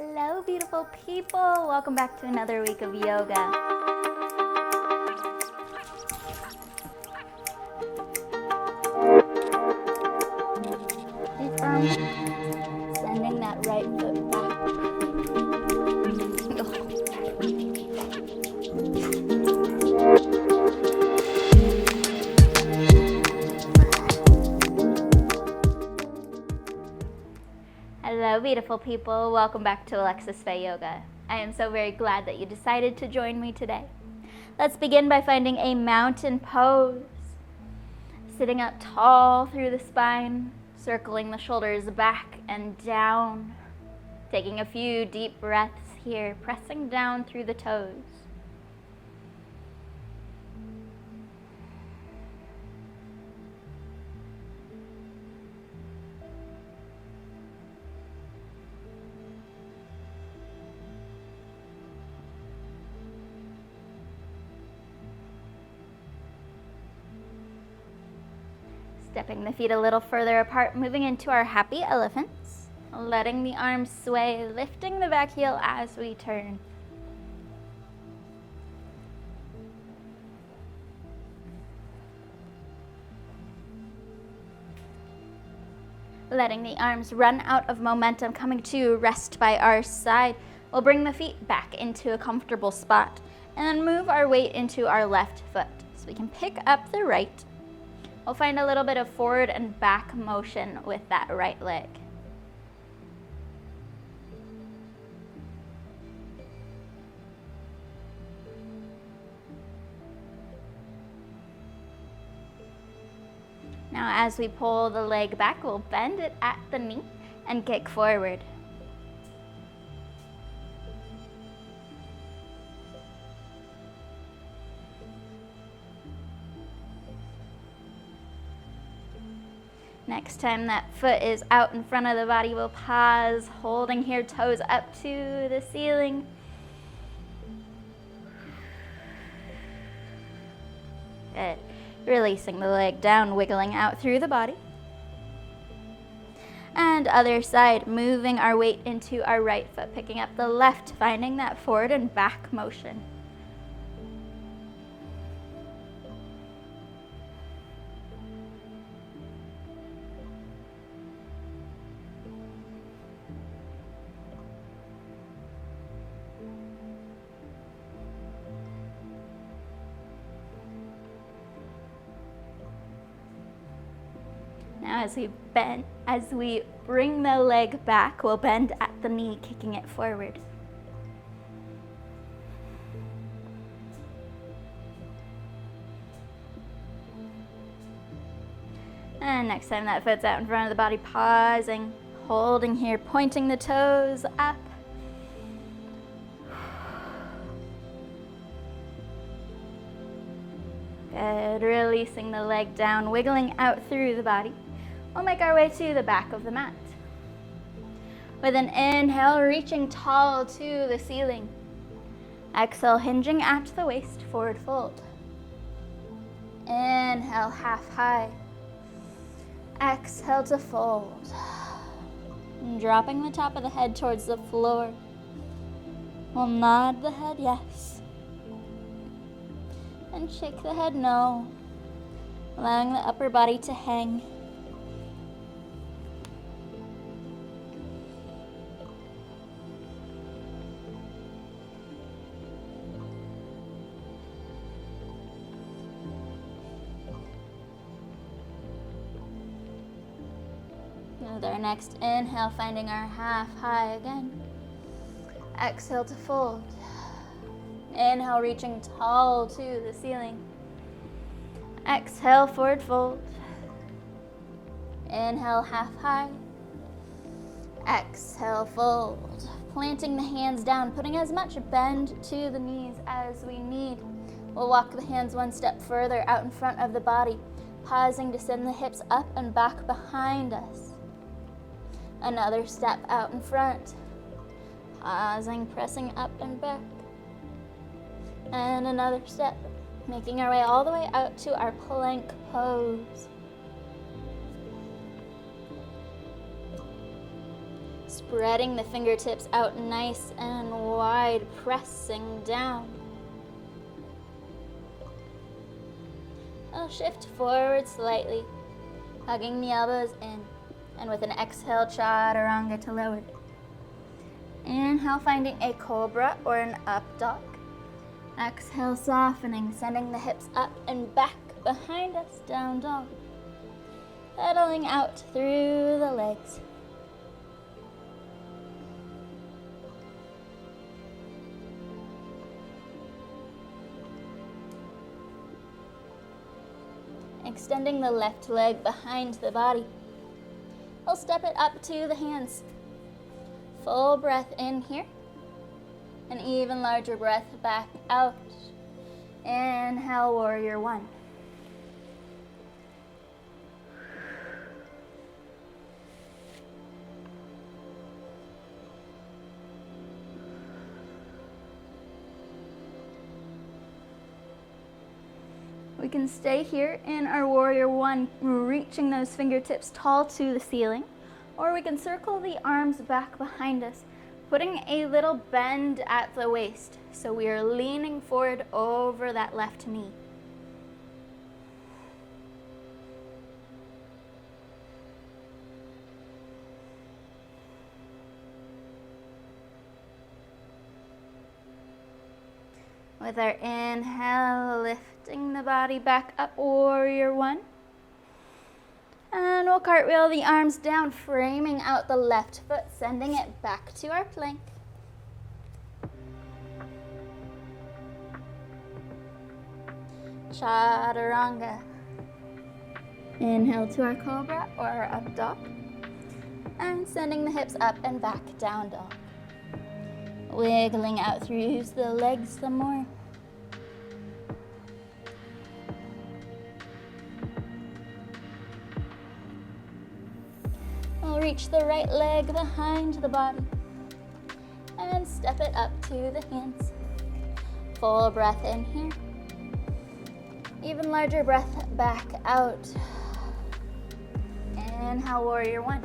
Hello, beautiful people. Welcome back to another week of yoga. Stay firm. Sending that right foot back. Hello, beautiful people. Welcome back to Alexis Faye Yoga. I am so very glad that you decided to join me today. Let's begin by finding a mountain pose. Sitting up tall through the spine, circling the shoulders back and down. Taking a few deep breaths here, pressing down through the toes. Stepping the feet a little further apart, moving into our happy elephants. Letting the arms sway, lifting the back heel as we turn. Letting the arms run out of momentum, coming to rest by our side. We'll bring the feet back into a comfortable spot and then move our weight into our left foot. So we can pick up the right. We'll find a little bit of forward and back motion with that right leg. Now as we pull the leg back, we'll bend it at the knee and kick forward. Next time that foot is out in front of the body, we'll pause, holding here, toes up to the ceiling. Good. Releasing the leg down, wiggling out through the body. And other side, moving our weight into our right foot, picking up the left, finding that forward and back motion. Now as we bring the leg back, we'll bend at the knee, kicking it forward. And next time that foot's out in front of the body, pausing, holding here, pointing the toes up. Good, releasing the leg down, wiggling out through the body. We'll make our way to the back of the mat. With an inhale, reaching tall to the ceiling. Exhale, hinging at the waist, forward fold. Inhale, half high. Exhale to fold. And dropping the top of the head towards the floor. We'll nod the head yes. And shake the head no. Allowing the upper body to hang. With our next inhale, finding our half high again. Exhale to fold. Inhale, reaching tall to the ceiling. Exhale, forward fold. Inhale, half high. Exhale, fold. Planting the hands down, putting as much bend to the knees as we need. We'll walk the hands one step further out in front of the body, pausing to send the hips up and back behind us. Another step out in front, pausing, pressing up and back. And another step, making our way all the way out to our plank pose. Spreading the fingertips out nice and wide, pressing down. I'll shift forward slightly, hugging the elbows in, and with an exhale, chaturanga to lower. Inhale, finding a cobra or an up dog. Exhale, softening, sending the hips up and back behind us, down dog. Pedaling out through the legs. Extending the left leg behind the body. We'll step it up to the hands. Full breath in here. An even larger breath back out. Inhale, warrior one. We can stay here in our warrior one, reaching those fingertips tall to the ceiling, or we can circle the arms back behind us, putting a little bend at the waist, so we are leaning forward over that left knee. With our inhale, lifting the body back up, warrior one. And we'll cartwheel the arms down, framing out the left foot, sending it back to our plank. Chaturanga. Inhale to our cobra or our up dog. And sending the hips up and back, down dog. Wiggling out through the legs some more. We'll reach the right leg behind the body and step it up to the hands. Full breath in here. Even larger breath back out. Inhale, warrior one.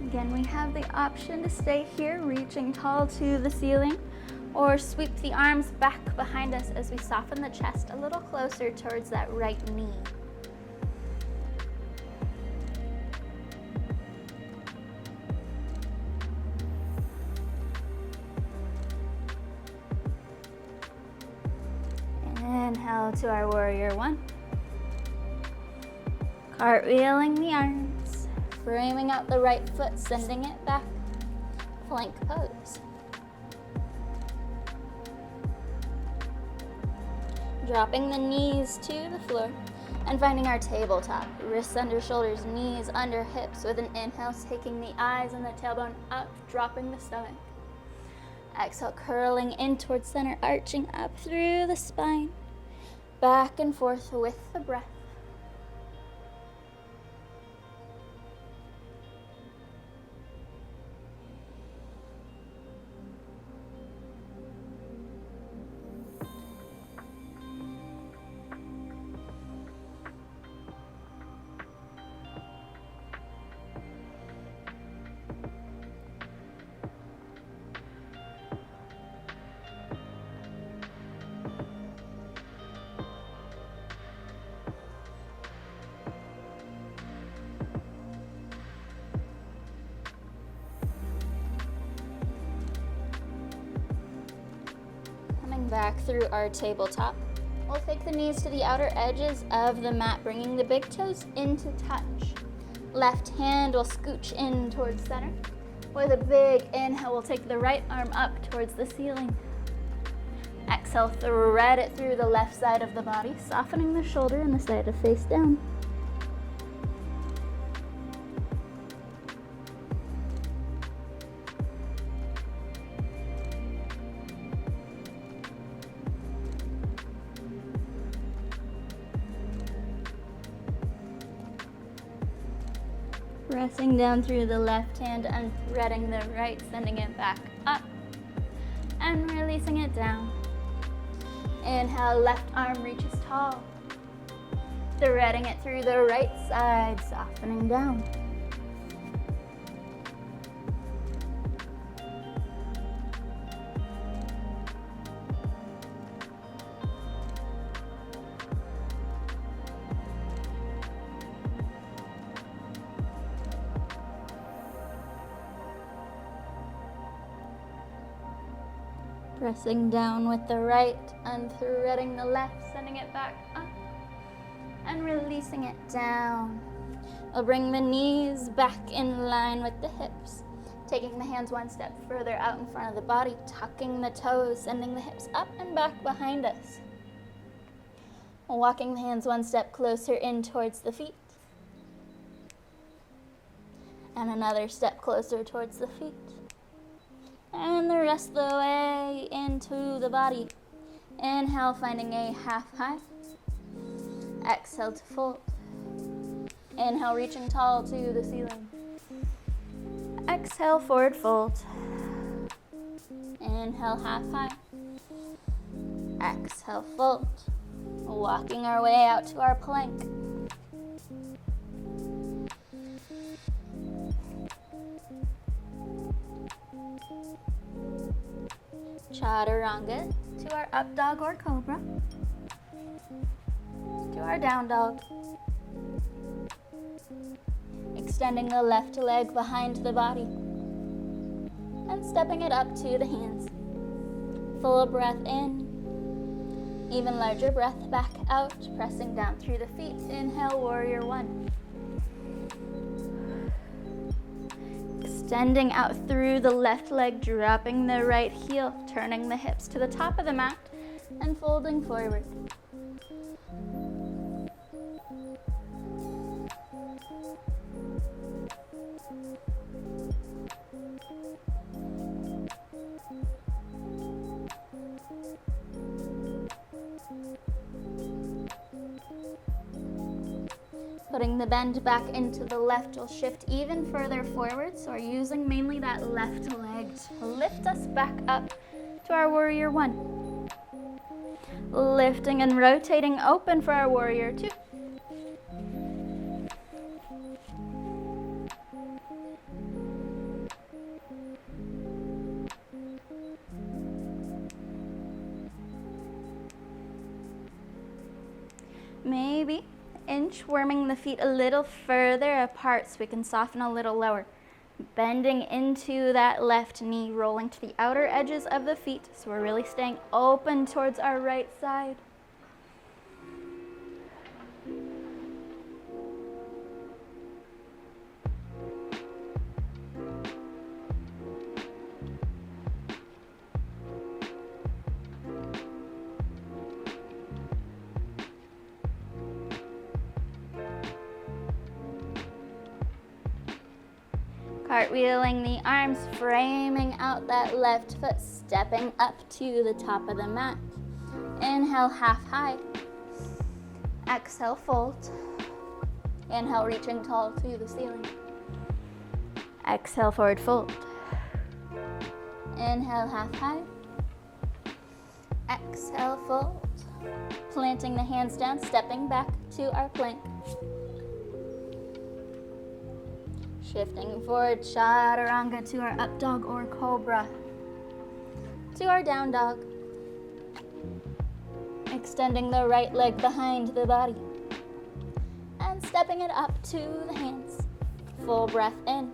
Again, we have the option to stay here, reaching tall to the ceiling, or sweep the arms back behind us as we soften the chest a little closer towards that right knee. Inhale to our warrior one. Cartwheeling the arms, framing out the right foot, sending it back. Plank pose. Dropping the knees to the floor and finding our tabletop. Wrists under shoulders, knees under hips, with an inhale, taking the eyes and the tailbone up, dropping the stomach. Exhale, curling in towards center, arching up through the spine. Back and forth with the breath. Back through our tabletop. We'll take the knees to the outer edges of the mat, bringing the big toes into touch. Left hand will scooch in towards center. With a big inhale, we'll take the right arm up towards the ceiling. Exhale, thread it through the left side of the body, softening the shoulder and the side to face down. Pressing down through the left hand and threading the right, sending it back up and releasing it down. Inhale, left arm reaches tall. Threading it through the right side, softening down. Pressing down with the right and threading the left, sending it back up and releasing it down. We'll bring the knees back in line with the hips, taking the hands one step further out in front of the body, tucking the toes, sending the hips up and back behind us. Walking the hands one step closer in towards the feet. And another step closer towards the feet. And the rest of the way into the body. Inhale, finding a half high. Exhale to fold. Inhale, reaching tall to the ceiling. Exhale, forward fold. Inhale, half high. Exhale, fold. Walking our way out to our plank. Chaturanga to our up dog or cobra, to our down dog. Extending the left leg behind the body and stepping it up to the hands. Full breath in, even larger breath back out, pressing down through the feet. Inhale, warrior one. Extending out through the left leg, dropping the right heel, turning the hips to the top of the mat and folding forward. Putting the bend back into the left, we'll shift even further forward. So we're using mainly that left leg to lift us back up to our warrior one. Lifting and rotating open for our warrior two. Maybe inchworming the feet a little further apart so we can soften a little lower. Bending into that left knee, rolling to the outer edges of the feet so we're really staying open towards our right side. Cartwheeling the arms, framing out that left foot, stepping up to the top of the mat. Inhale, half high. Exhale, fold. Inhale, reaching tall to the ceiling. Exhale, forward fold. Inhale, half high. Exhale, fold. Planting the hands down, stepping back to our plank. Shifting forward, chaturanga to our up dog or cobra. To our down dog. Extending the right leg behind the body. And stepping it up to the hands. Full breath in.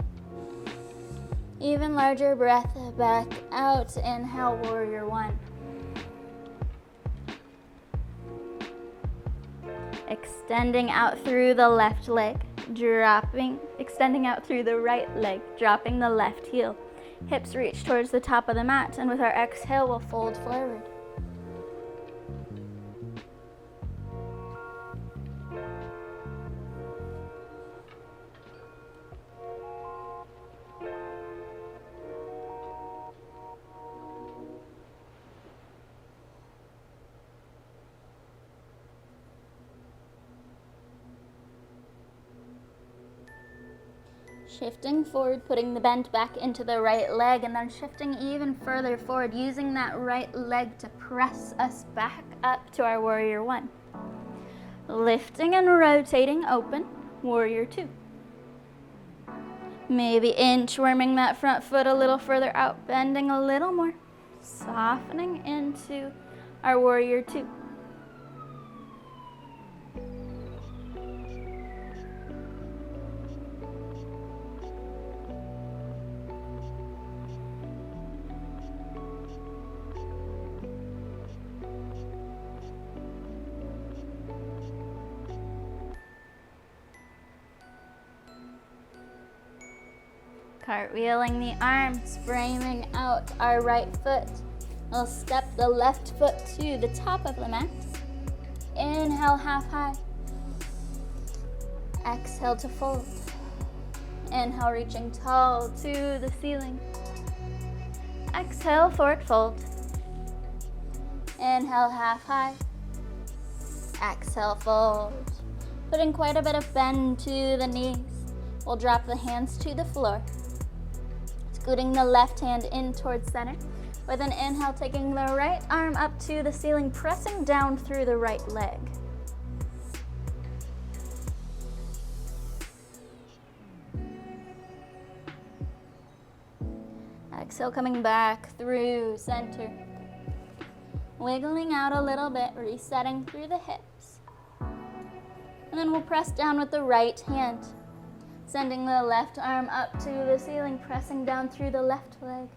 Even larger breath back out. Inhale, warrior one. Extending out through the left leg. Dropping, extending out through the right leg, dropping the left heel. Hips reach towards the top of the mat, and with our exhale, we'll fold forward. Shifting forward, putting the bend back into the right leg, and then shifting even further forward, using that right leg to press us back up to our warrior one. Lifting and rotating open, warrior two. Maybe inchworming that front foot a little further out, bending a little more, softening into our warrior two. Cartwheeling the arms, framing out our right foot. We'll step the left foot to the top of the mat. Inhale, half high. Exhale to fold. Inhale, reaching tall to the ceiling. Exhale, forward fold. Inhale, half high. Exhale, fold. Putting quite a bit of bend to the knees. We'll drop the hands to the floor. Scooting the left hand in towards center. With an inhale, taking the right arm up to the ceiling, pressing down through the right leg. Exhale, coming back through center. Wiggling out a little bit, resetting through the hips. And then we'll press down with the right hand. Sending the left arm up to the ceiling, pressing down through the left leg.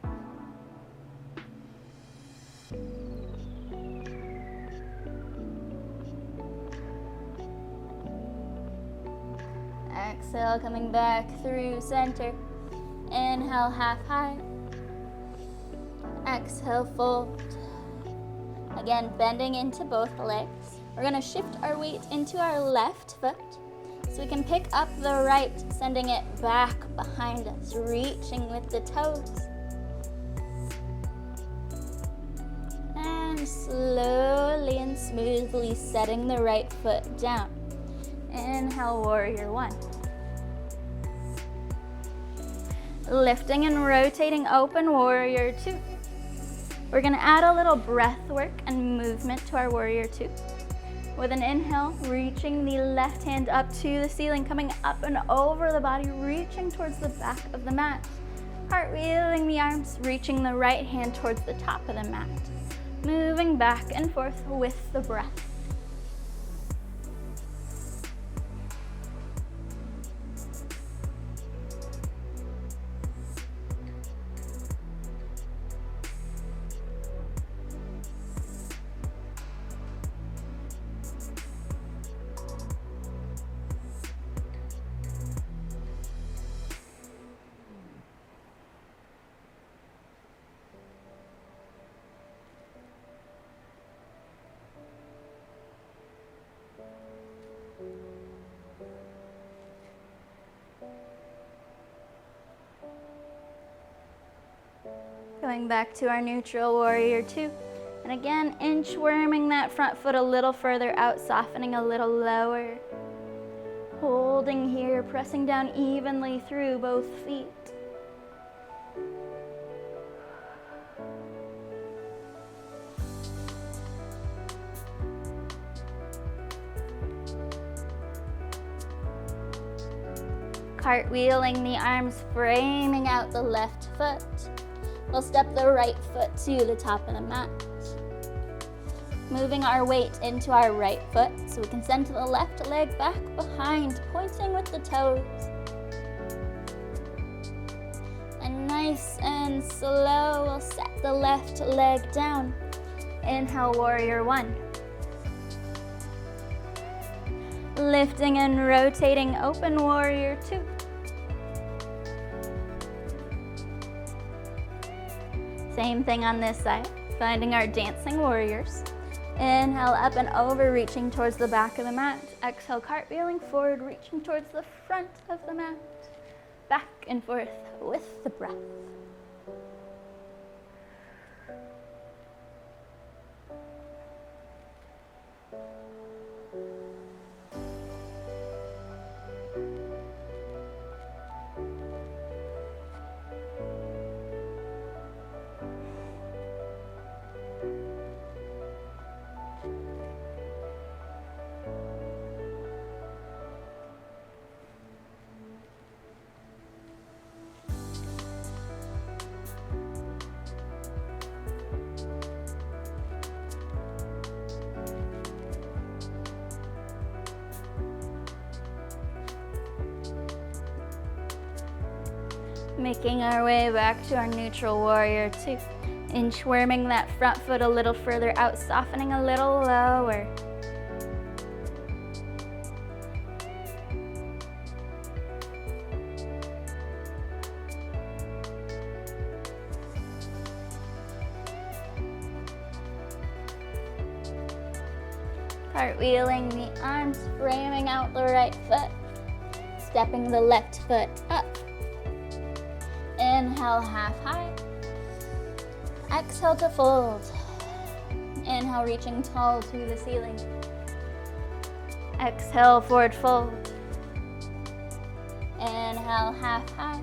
Exhale, coming back through center. Inhale, half high. Exhale, fold. Again, bending into both legs. We're going to shift our weight into our left foot. So we can pick up the right, sending it back behind us, reaching with the toes. And slowly and smoothly setting the right foot down. Inhale, warrior one. Lifting and rotating open, warrior two. We're gonna add a little breath work and movement to our warrior two. With an inhale, reaching the left hand up to the ceiling, coming up and over the body, reaching towards the back of the mat. Cartwheeling the arms, reaching the right hand towards the top of the mat. Moving back and forth with the breath. Going back to our neutral warrior two. And again, inchworming that front foot a little further out, softening a little lower. Holding here, pressing down evenly through both feet. Cartwheeling the arms, framing out the left foot. We'll step the right foot to the top of the mat. Moving our weight into our right foot so we can send the left leg back behind, pointing with the toes. And nice and slow, we'll set the left leg down. Inhale, warrior one. Lifting and rotating open, warrior two. Same thing on this side, finding our dancing warriors. Inhale, up and over, reaching towards the back of the mat. Exhale, cartwheeling forward, reaching towards the front of the mat. Back and forth with the breath. Making our way back to our neutral warrior two. Inchworming that front foot a little further out, softening a little lower. Cartwheeling the arms, framing out the right foot, stepping the left foot up. Inhale, half high. Exhale to fold. Inhale, reaching tall to the ceiling. Exhale, forward fold. Inhale, half high.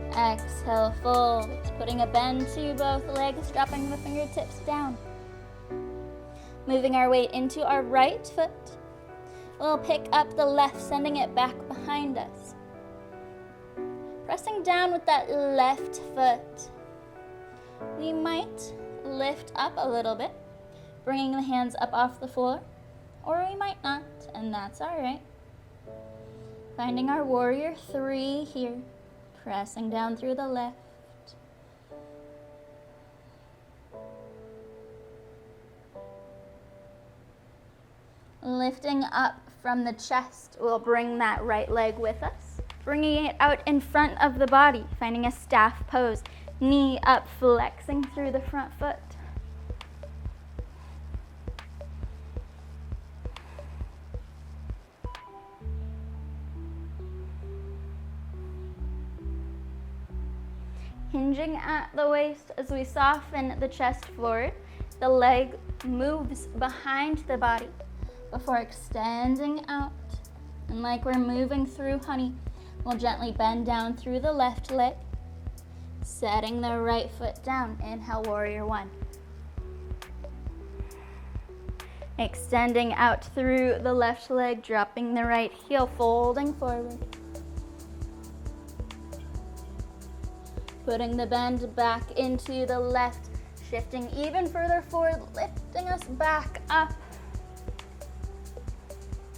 Exhale, fold. Putting a bend to both legs, dropping the fingertips down. Moving our weight into our right foot. We'll pick up the left, sending it back behind us. Pressing down with that left foot. We might lift up a little bit, bringing the hands up off the floor, or we might not, and that's all right. Finding our warrior three here, pressing down through the left. Lifting up from the chest, we'll bring that right leg with us. Bringing it out in front of the body, finding a staff pose. Knee up, flexing through the front foot. Hinging at the waist as we soften the chest forward. The leg moves behind the body before extending out. And like we're moving through honey, we'll gently bend down through the left leg, setting the right foot down. Inhale, warrior one. Extending out through the left leg, dropping the right heel, folding forward. Putting the bend back into the left, shifting even further forward, lifting us back up.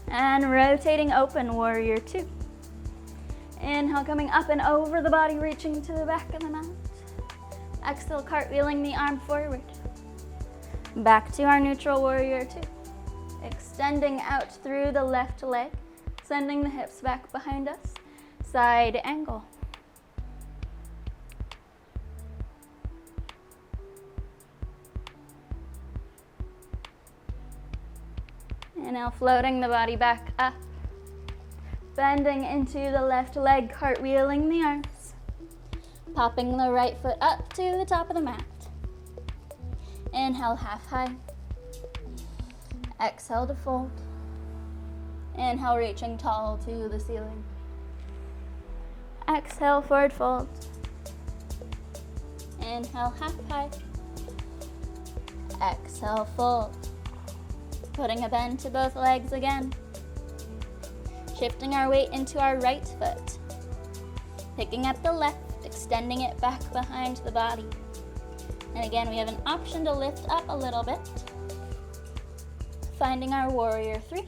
And rotating open, warrior two. Inhale, coming up and over the body, reaching to the back of the mat. Exhale, cartwheeling the arm forward. Back to our neutral warrior two. Extending out through the left leg, sending the hips back behind us. Side angle. And now floating the body back up. Bending into the left leg, cartwheeling the arms. Popping the right foot up to the top of the mat. Inhale, half high. Exhale to fold. Inhale, reaching tall to the ceiling. Exhale, forward fold. Inhale, half high. Exhale, fold. Putting a bend to both legs again. Shifting our weight into our right foot. Picking up the left, extending it back behind the body. And again, we have an option to lift up a little bit. Finding our warrior three.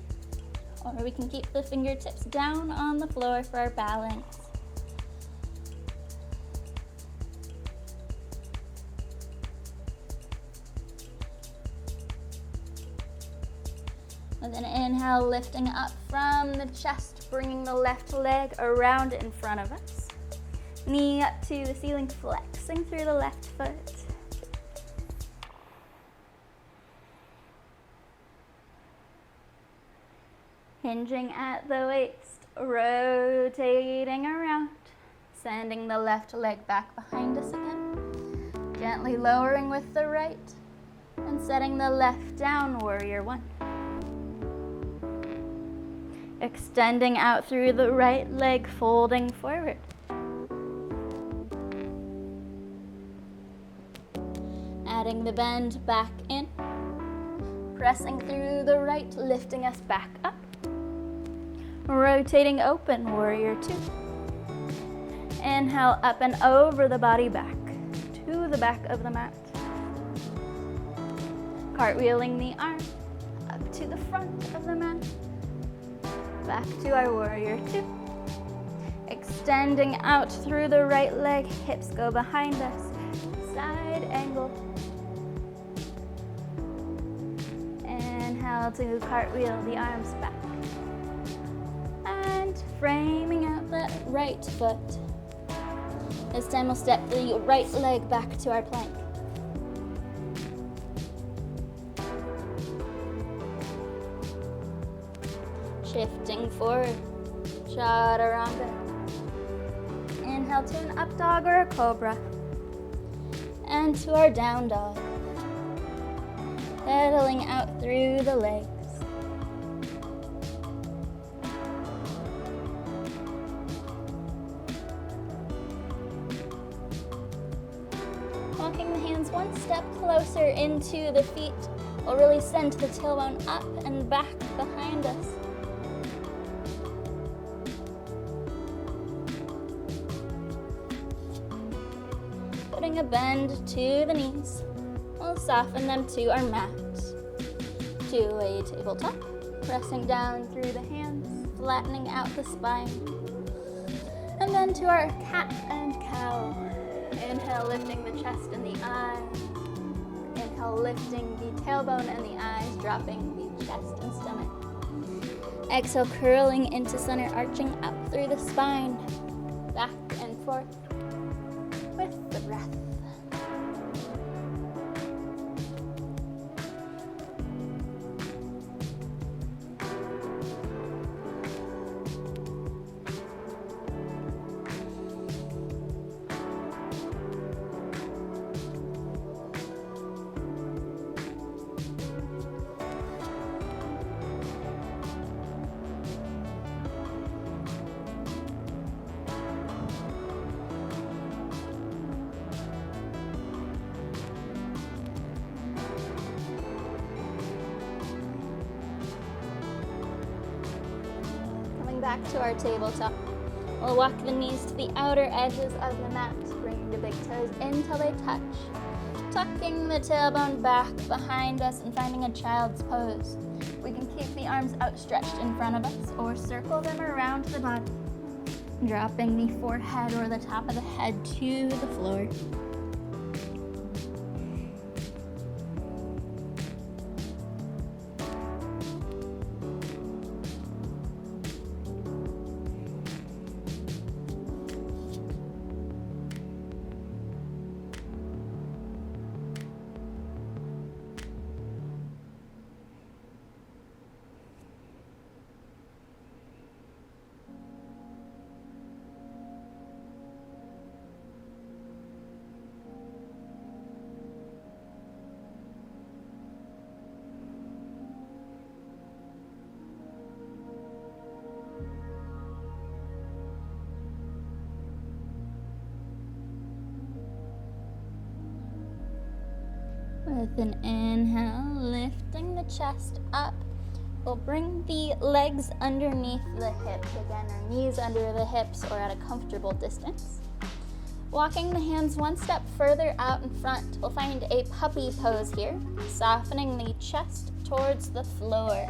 Or we can keep the fingertips down on the floor for our balance. With an inhale, lifting up from the chest, bringing the left leg around in front of us. Knee up to the ceiling, flexing through the left foot. Hinging at the waist, rotating around, sending the left leg back behind us again. Gently lowering with the right, and setting the left down, warrior one. Extending out through the right leg, folding forward. Adding the bend back in. Pressing through the right, lifting us back up. Rotating open, warrior two. Inhale, up and over the body, back to the back of the mat. Cartwheeling the arm up to the front of the mat. Back to our warrior two. Extending out through the right leg, hips go behind us. Side angle. Inhale to cartwheel the arms back. And framing out that right foot. This time we'll step the right leg back to our plank. Shifting forward, chaturanga. Inhale to an up dog or a cobra. And to our down dog. Pedaling out through the legs. Walking the hands one step closer into the feet. We'll really send the tailbone up and back behind us. Putting a bend to the knees. We'll soften them to our mat. To a tabletop. Pressing down through the hands, flattening out the spine. And then to our cat and cow. Inhale, lifting the chest and the eyes. Inhale, lifting the tailbone and the eyes, dropping the chest and stomach. Exhale, curling into center, arching up through the spine. Back and forth with the breath. Back to our tabletop. We'll walk the knees to the outer edges of the mat, bringing the big toes in till they touch. Tucking the tailbone back behind us and finding a child's pose. We can keep the arms outstretched in front of us or circle them around the body. Dropping the forehead or the top of the head to the floor. With an inhale, lifting the chest up, we'll bring the legs underneath the hips. Again, our knees under the hips or at a comfortable distance. Walking the hands one step further out in front, we'll find a puppy pose here, softening the chest towards the floor.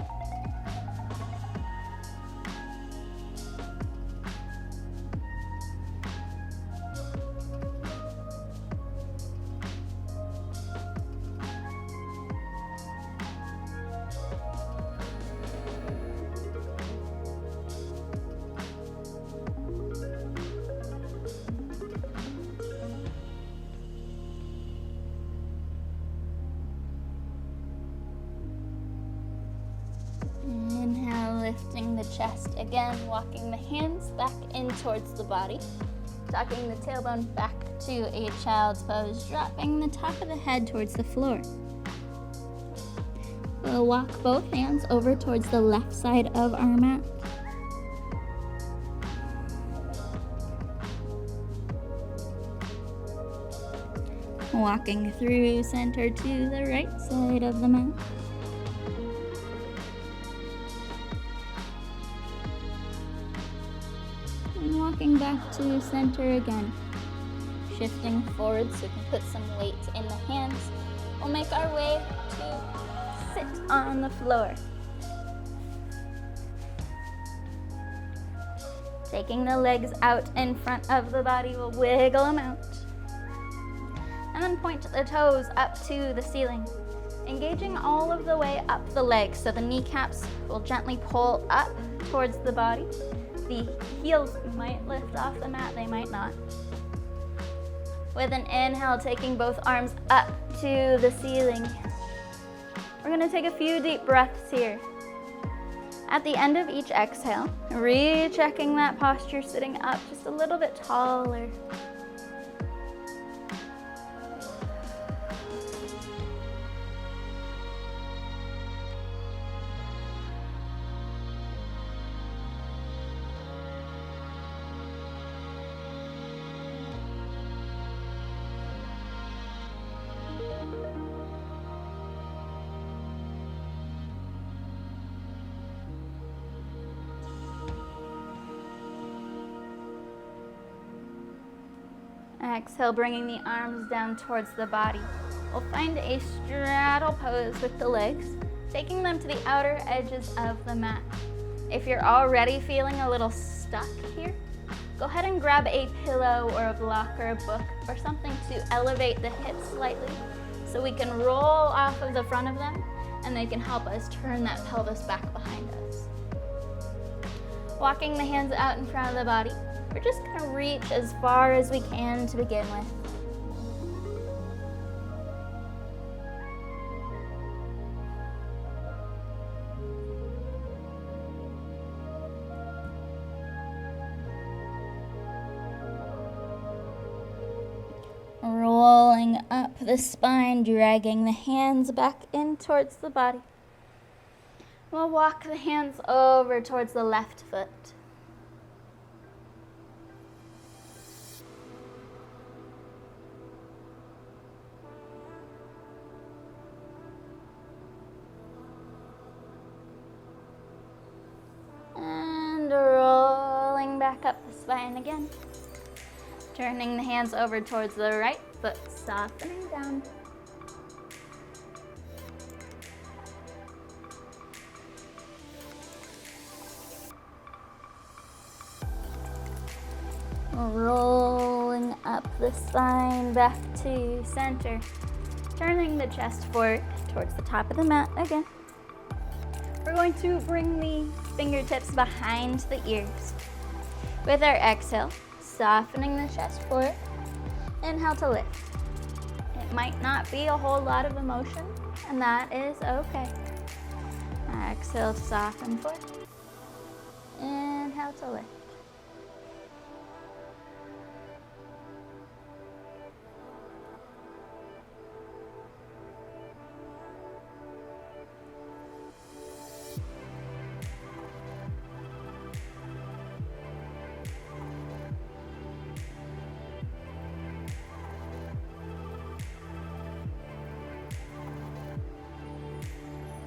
Lifting the chest again, walking the hands back in towards the body, tucking the tailbone back to a child's pose, dropping the top of the head towards the floor. We'll walk both hands over towards the left side of our mat. Walking through center to the right side of the mat. Walking back to center again. Shifting forward so we can put some weight in the hands. We'll make our way to sit on the floor. Taking the legs out in front of the body, we'll wiggle them out. And then point the toes up to the ceiling, engaging all of the way up the legs. So the kneecaps will gently pull up towards the body. The heels might lift off the mat, they might not. With an inhale, taking both arms up to the ceiling. We're gonna take a few deep breaths here. At the end of each exhale, rechecking that posture, sitting up just a little bit taller. Exhale, bringing the arms down towards the body. We'll find a straddle pose with the legs, taking them to the outer edges of the mat. If you're already feeling a little stuck here, go ahead and grab a pillow or a block or a book or something to elevate the hips slightly so we can roll off of the front of them and they can help us turn that pelvis back behind us. Walking the hands out in front of the body, we're just going to reach as far as we can to begin with. Rolling up the spine, dragging the hands back in towards the body. We'll walk the hands over towards the left foot. And rolling back up the spine again. Turning the hands over towards the right foot, softening down. Rolling up the spine back to center. Turning the chest forward towards the top of the mat again. We're going to bring the fingertips behind the ears. With our exhale, softening the chest forward. Inhale to lift. It might not be a whole lot of emotion, and that is okay. Exhale to soften forward. Inhale to lift.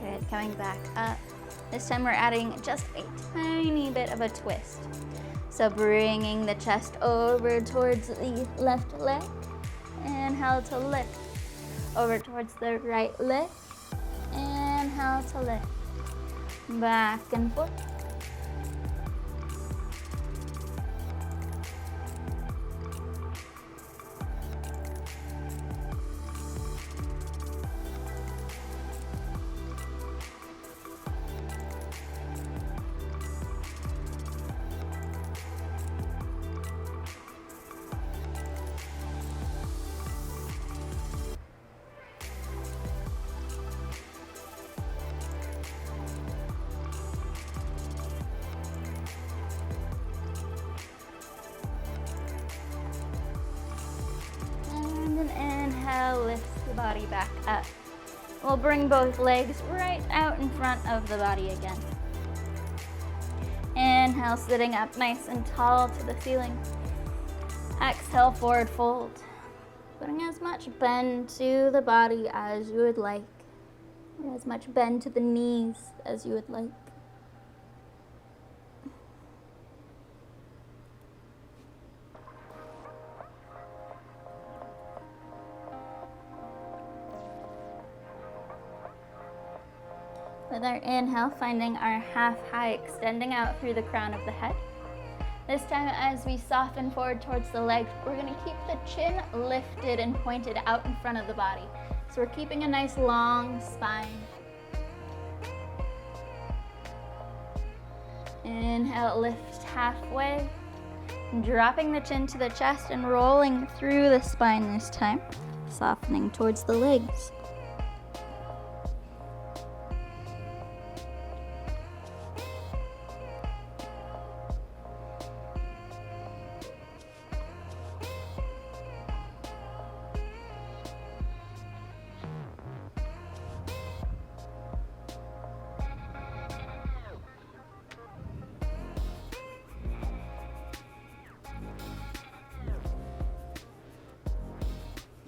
Good, coming back up. This time we're adding just a tiny bit of a twist. So bringing the chest over towards the left leg. Inhale to lift. Over towards the right leg. Inhale to lift. Back and forth. Inhale, lifts the body back up. We'll bring both legs right out in front of the body again. Inhale, sitting up nice and tall to the ceiling. Exhale, forward fold. Putting as much bend to the body as you would like. Or as much bend to the knees as you would like. With our inhale, finding our half high, extending out through the crown of the head. This time, as we soften forward towards the legs, we're gonna keep the chin lifted and pointed out in front of the body. So we're keeping a nice long spine. Inhale, lift halfway. Dropping the chin to the chest and rolling through the spine this time, softening towards the legs.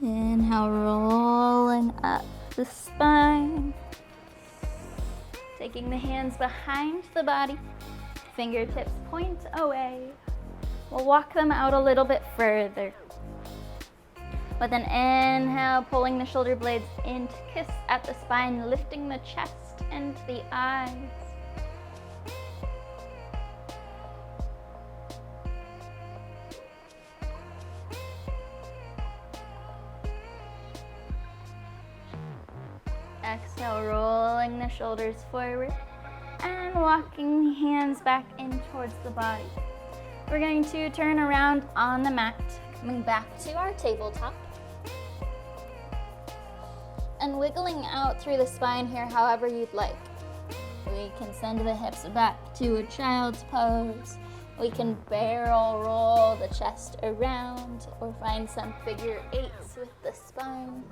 Inhale, rolling up the spine. Taking the hands behind the body, fingertips point away. We'll walk them out a little bit further. With an inhale, pulling the shoulder blades in to kiss at the spine, lifting the chest and the eyes. Exhale, rolling the shoulders forward and walking the hands back in towards the body. We're going to turn around on the mat, coming back to our tabletop. And wiggling out through the spine here however you'd like. We can send the hips back to a child's pose. We can barrel roll the chest around or find some figure eights with the spine.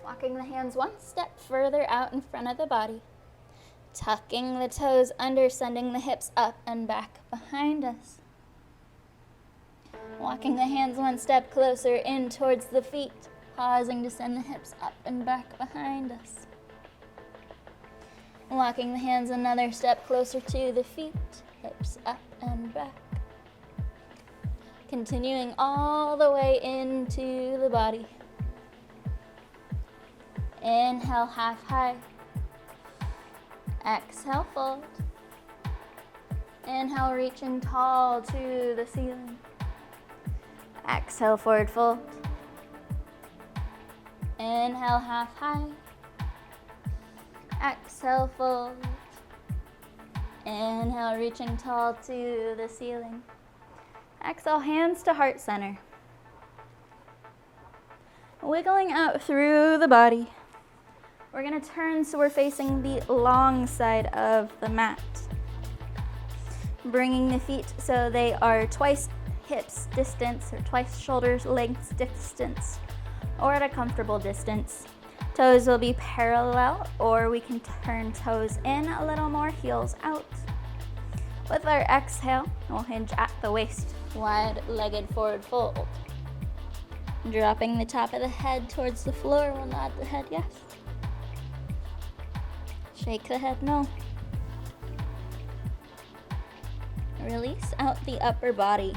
Walking the hands one step further out in front of the body. Tucking the toes under, sending the hips up and back behind us. Walking the hands one step closer in towards the feet, pausing to send the hips up and back behind us. Walking the hands another step closer to the feet, hips up and back. Continuing all the way into the body. Inhale, half high. Exhale, fold. Inhale, reaching tall to the ceiling. Exhale, forward fold. Inhale, half high. Exhale, fold. Inhale, reaching tall to the ceiling. Exhale, hands to heart center. Wiggling out through the body. We're gonna turn so we're facing the long side of the mat. Bringing the feet so they are twice hips distance or twice shoulders length distance or at a comfortable distance. Toes will be parallel or we can turn toes in a little more, heels out. With our exhale, we'll hinge at the waist, wide-legged forward fold. Dropping the top of the head towards the floor, we'll nod the head yes. Shake the head no. Release out the upper body,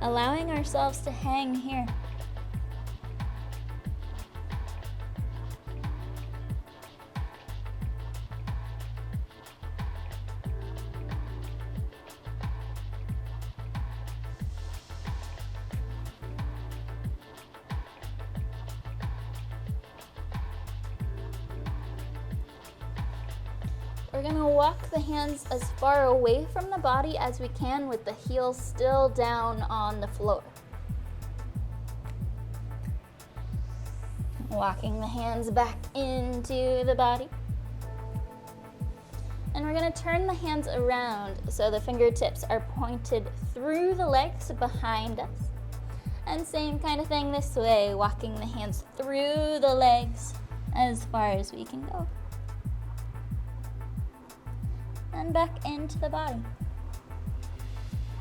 allowing ourselves to hang here. We're gonna walk the hands as far away from the body as we can with the heels still down on the floor. Walking the hands back into the body. And we're gonna turn the hands around so the fingertips are pointed through the legs behind us. And same kind of thing this way, walking the hands through the legs as far as we can go. And back into the body.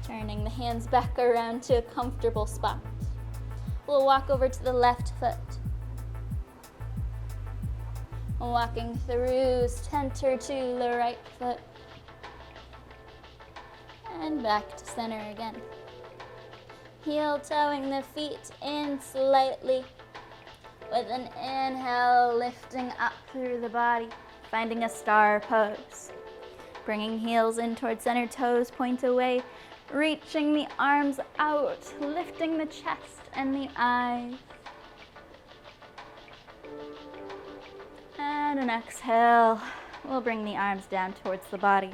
Turning the hands back around to a comfortable spot. We'll walk over to the left foot. Walking through center to the right foot. And back to center again. Heel toeing the feet in slightly. With an inhale, lifting up through the body, finding a star pose. Bringing heels in towards center, toes point away, reaching the arms out, lifting the chest and the eyes. And an exhale, we'll bring the arms down towards the body.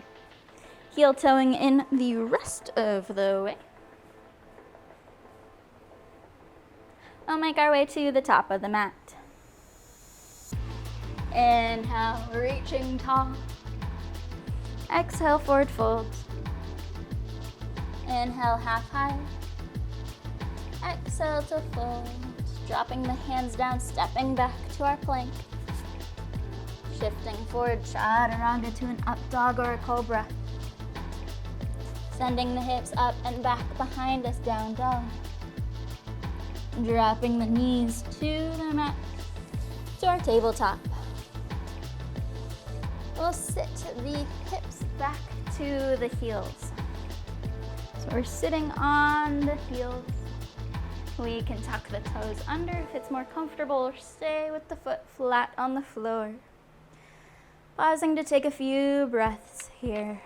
Heel toeing in the rest of the way. We'll make our way to the top of the mat. Inhale, reaching tall. Exhale, forward fold. Inhale, half high. Exhale to fold. Dropping the hands down, stepping back to our plank. Shifting forward, chaturanga to an up dog or a cobra. Sending the hips up and back behind us, down dog. Dropping the knees to the mat, to our tabletop. We'll sit the hips back to the heels. So we're sitting on the heels. We can tuck the toes under if it's more comfortable, or stay with the foot flat on the floor. Pausing to take a few breaths here.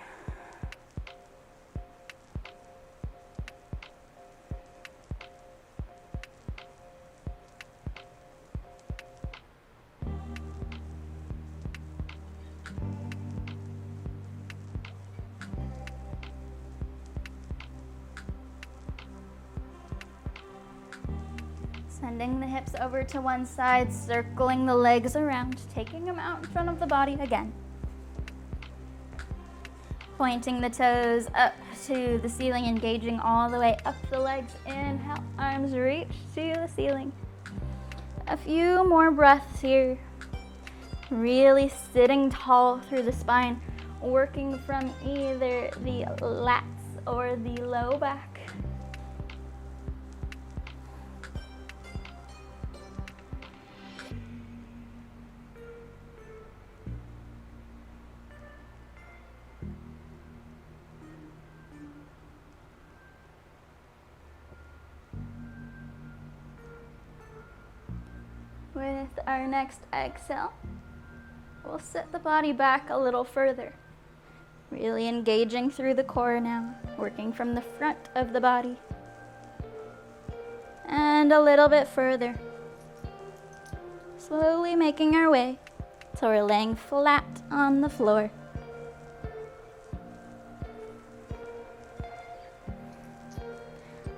Sending the hips over to one side, circling the legs around, taking them out in front of the body again. Pointing the toes up to the ceiling, engaging all the way up the legs. Inhale, arms reach to the ceiling. A few more breaths here. Really sitting tall through the spine, working from either the lats or the low back. With our next exhale, we'll sit the body back a little further. Really engaging through the core now, working from the front of the body. And a little bit further. Slowly making our way till we're laying flat on the floor.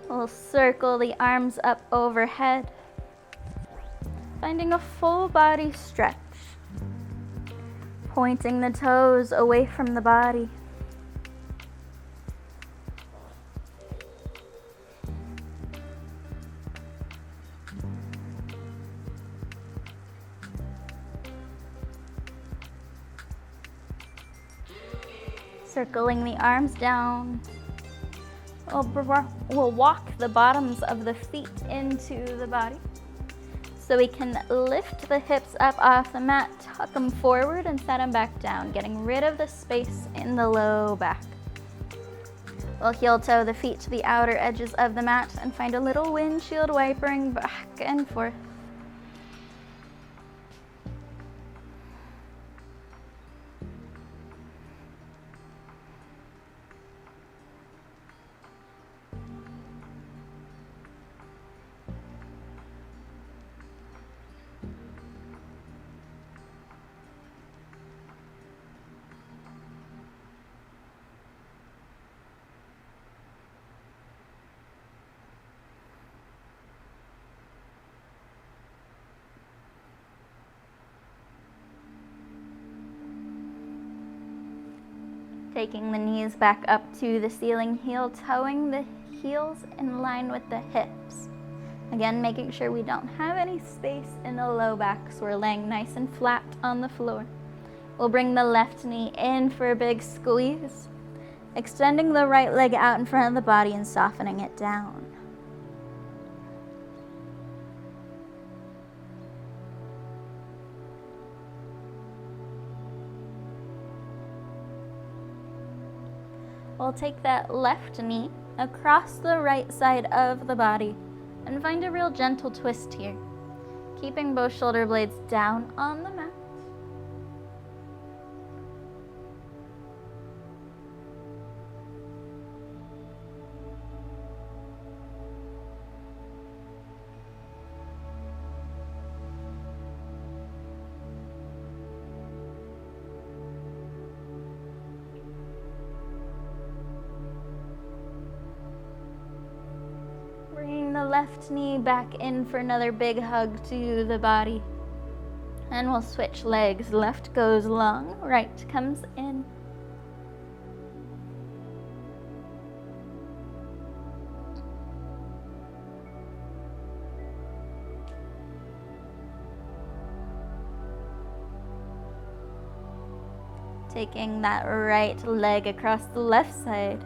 We'll circle the arms up overhead. Finding a full body stretch. Pointing the toes away from the body. Circling the arms down. We'll walk the bottoms of the feet into the body. So we can lift the hips up off the mat, tuck them forward and set them back down, getting rid of the space in the low back. We'll heel toe the feet to the outer edges of the mat and find a little windshield wipering back and forth. Taking the knees back up to the ceiling, heel toeing the heels in line with the hips. Again, making sure we don't have any space in the low back, so we're laying nice and flat on the floor. We'll bring the left knee in for a big squeeze, extending the right leg out in front of the body and softening it down. We'll take that left knee across the right side of the body and find a real gentle twist here, keeping both shoulder blades down on the mat. Bring the left knee back in for another big hug to the body. And we'll switch legs. Left goes long, right comes in. Taking that right leg across the left side.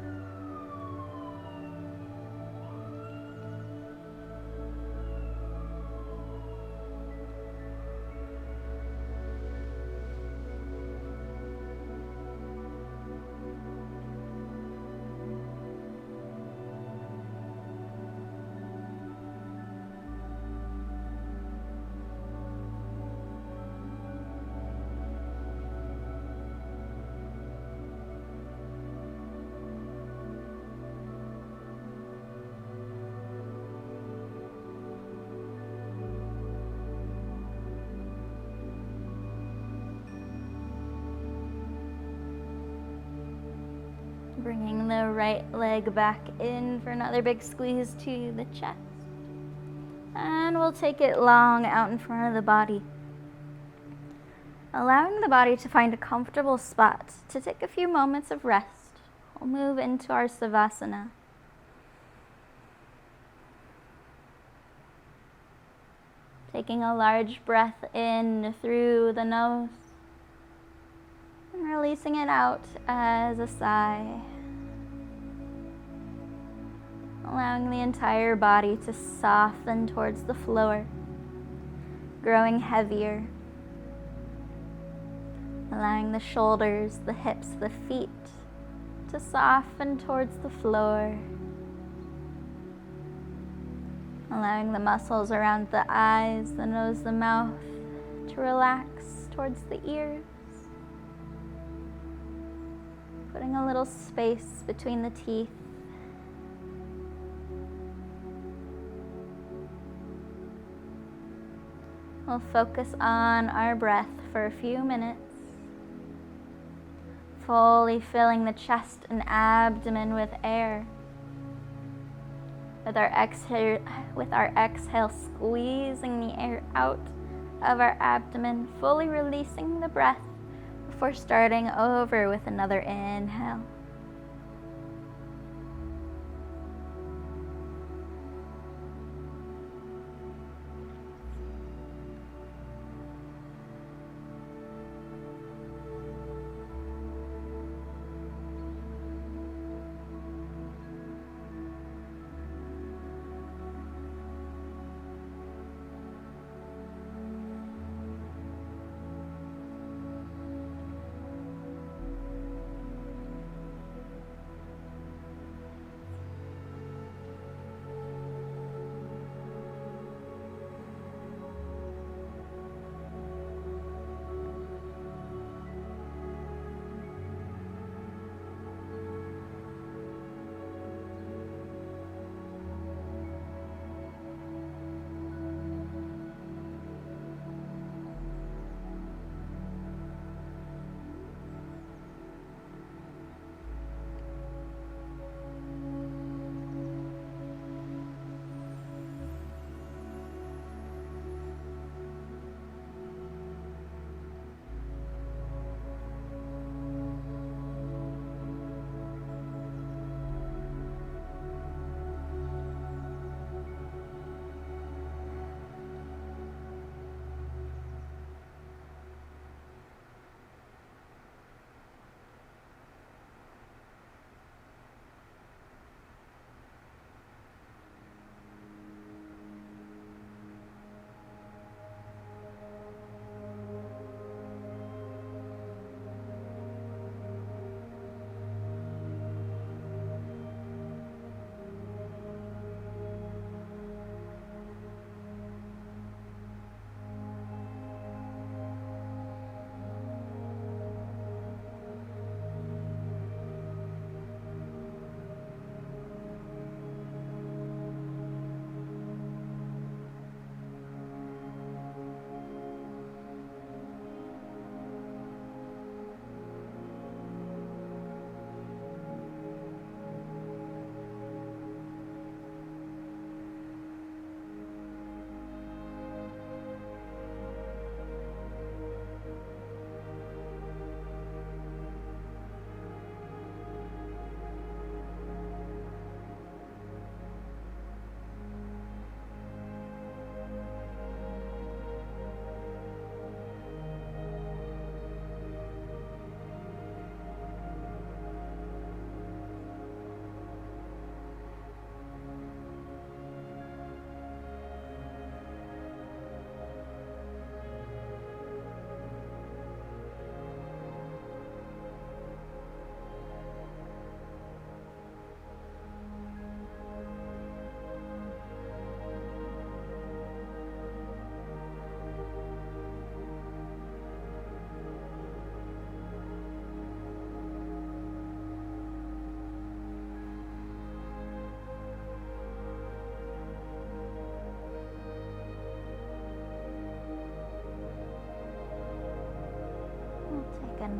Bringing the right leg back in for another big squeeze to the chest. And we'll take it long out in front of the body. Allowing the body to find a comfortable spot to take a few moments of rest. We'll move into our Savasana. Taking a large breath in through the nose. And releasing it out as a sigh. Allowing the entire body to soften towards the floor, growing heavier. Allowing the shoulders, the hips, the feet to soften towards the floor. Allowing the muscles around the eyes, the nose, the mouth to relax towards the ears. Putting a little space between the teeth. We'll focus on our breath for a few minutes, fully filling the chest and abdomen with air. With our exhale, squeezing the air out of our abdomen, fully releasing the breath before starting over with another inhale.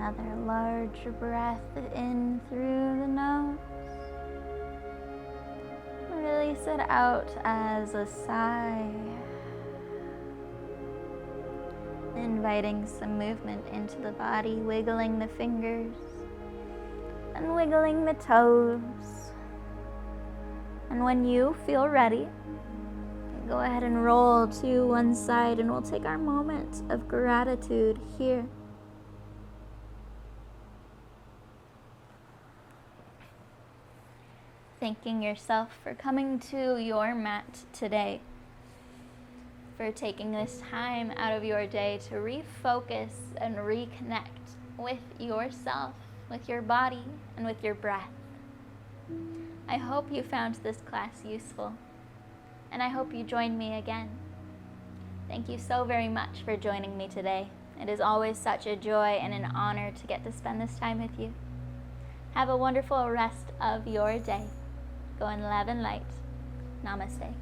Another large breath in through the nose. Release it out as a sigh. Inviting some movement into the body, wiggling the fingers and wiggling the toes. And when you feel ready, go ahead and roll to one side, and we'll take our moment of gratitude here. Thanking yourself for coming to your mat today, for taking this time out of your day to refocus and reconnect with yourself, with your body, and with your breath. I hope you found this class useful, and I hope you join me again. Thank you so very much for joining me today. It is always such a joy and an honor to get to spend this time with you. Have a wonderful rest of your day. Go in love and light. Namaste.